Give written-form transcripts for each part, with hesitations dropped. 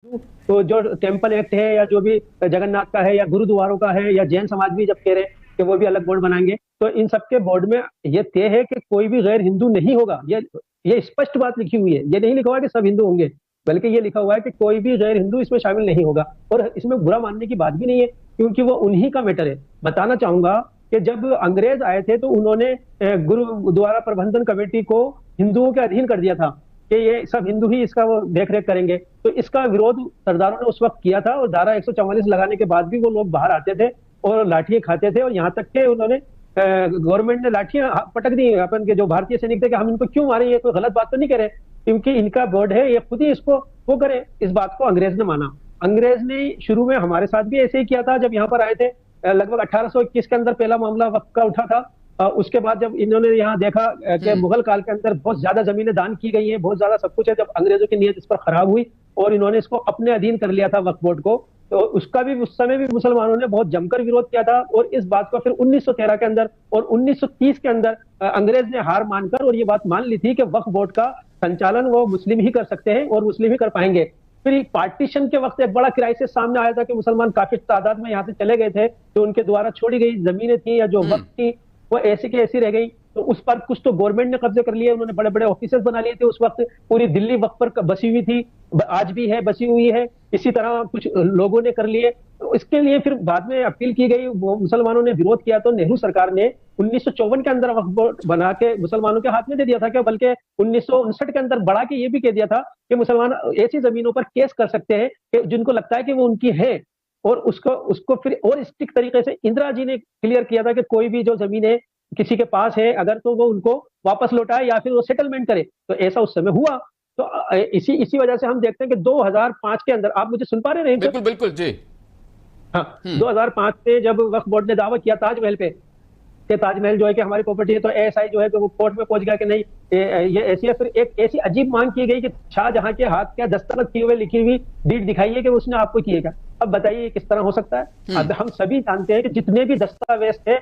तो जो temple act है या जो भी जगन्नाथ का है या गुरुद्वारों का है या जैन समाज भी जब कह रहे हैं कि वो भी अलग बोर्ड बनाएंगे, तो इन सबके बोर्ड में ये तय है कि कोई भी गैर हिंदू नहीं होगा। ये स्पष्ट बात लिखी हुई है। ये नहीं लिखा हुआ है कि सब हिंदू होंगे, बल्कि ये लिखा हुआ है कि कोई भी गैर हिंदू इसमें शामिल नहीं होगा। और इसमें बुरा मानने की बात भी नहीं है, क्योंकि वो उन्हीं का मैटर है। बताना चाहूंगा कि जब अंग्रेज आए थे तो उन्होंने गुरुद्वारा प्रबंधन कमेटी को हिंदुओं के अधीन कर दिया था कि ये सब हिंदू ही इसका वो देख रेख करेंगे। तो इसका विरोध सरदारों ने उस वक्त किया था, और धारा 144 लगाने के बाद भी वो लोग बाहर आते थे और लाठियां खाते थे। और यहाँ तक के उन्होंने गवर्नमेंट ने लाठियां पटक दी अपन के जो भारतीय सैनिक थे कि हम इनको क्यों मारे, ये कोई गलत बात तो नहीं करे, क्योंकि इनका बोर्ड है, ये खुद ही इसको वो करे। इस बात को अंग्रेज ने माना। अंग्रेज ने शुरू में हमारे साथ भी ऐसे ही किया था। जब यहाँ पर आए थे लगभग 1821 के अंदर पहला मामला वक्त का उठा था। उसके बाद जब इन्होंने यहाँ देखा कि मुगल काल के अंदर बहुत ज्यादा जमीनें दान की गई हैं, बहुत ज्यादा सब कुछ है, जब अंग्रेजों की नीयत इस पर खराब हुई और इन्होंने इसको अपने अधीन कर लिया था वक्फ बोर्ड को, तो उसका भी उस समय भी मुसलमानों ने बहुत जमकर विरोध किया था। और इस बात को फिर 1913 के अंदर और 1930 के अंदर अंग्रेज ने हार मानकर और ये बात मान ली थी कि वक्फ बोर्ड का संचालन वो मुस्लिम ही कर सकते हैं और मुस्लिम ही कर पाएंगे। फिर पार्टीशन के वक्त एक बड़ा क्राइसिस सामने आया था कि मुसलमान काफी तादाद में यहाँ से चले गए थे, तो उनके द्वारा छोड़ी गई जमीनें थी या जो वक्त थी वो ऐसी की ऐसी रह गई। तो उस पर कुछ तो गवर्नमेंट ने कब्जे कर लिए, उन्होंने बड़े बड़े ऑफिसर्स बना लिए थे। उस वक्त पूरी दिल्ली वक्त पर बसी हुई थी, आज भी है, बसी हुई है। इसी तरह कुछ लोगों ने कर लिए। तो इसके लिए फिर बाद में अपील की गई, वो मुसलमानों ने विरोध किया, तो नेहरू सरकार ने 1954 के अंदर वक्फ बोर्ड बना के मुसलमानों के हाथ में दे दिया था। क्या बल्कि 1959 के अंदर बढ़ा के ये भी कह दिया था कि मुसलमान ऐसी जमीनों पर केस कर सकते हैं कि जिनको लगता है कि वो उनकी है। और उसको उसको फिर और स्ट्रिक्ट तरीके से इंदिरा जी ने क्लियर किया था कि कोई भी जो जमीन है किसी के पास है अगर, तो वो उनको वापस लौटाए या फिर वो सेटलमेंट करे। तो ऐसा उस समय हुआ। तो इसी इसी वजह से हम देखते हैं कि 2005 के अंदर, आप मुझे सुन पा रहे हैं सर? बिल्कुल बिल्कुल जी। हाँ, 2005 में जब वक्फ बोर्ड ने दावा किया ताजमहल पे कि ताजमहल जो है कि हमारी प्रॉपर्टी है, तो एएसआई जो है कि वो कोर्ट में पहुंच गया कि नहीं ये ऐसी है। फिर एक ऐसी अजीब मांग की गई कि शाहजहां के हाथ क्या दस्तखत किए हुए लिखी हुई डीड दिखाइए कि उसने आपको किएगा। अब बताइए किस तरह हो सकता है? अब हम सभी जानते हैं कि जितने भी दस्तावेज थे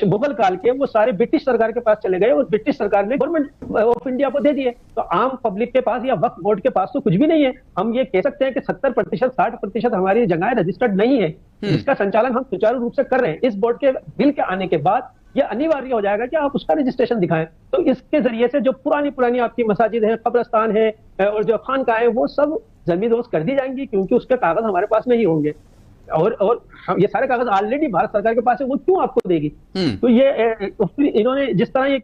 मुगल काल के, वो सारे ब्रिटिश सरकार के पास चले गए और ब्रिटिश सरकार ने गवर्नमेंट ऑफ इंडिया को दे दिए। तो आम पब्लिक के पास या वक्फ बोर्ड के पास तो कुछ भी नहीं है। हम ये कह सकते हैं कि 70% 60% हमारी जगहें रजिस्टर्ड नहीं है, जिसका संचालन हम सुचारू रूप से कर रहे हैं। इस बोर्ड के बिल के आने के बाद यह अनिवार्य हो जाएगा कि आप उसका रजिस्ट्रेशन दिखाएं। तो इसके जरिए से जो पुरानी पुरानी आपकी मसाजिद है, कब्रस्तान है और जो खानका है, वो सब जमींदोज कर दी जाएंगी, क्योंकि उसके कागज हमारे पास नहीं होंगे। और ये सारे कागज ऑलरेडी भारत सरकार के पास है, वो क्यों आपको देगी? तो ये इन्होंने जिस तरह ये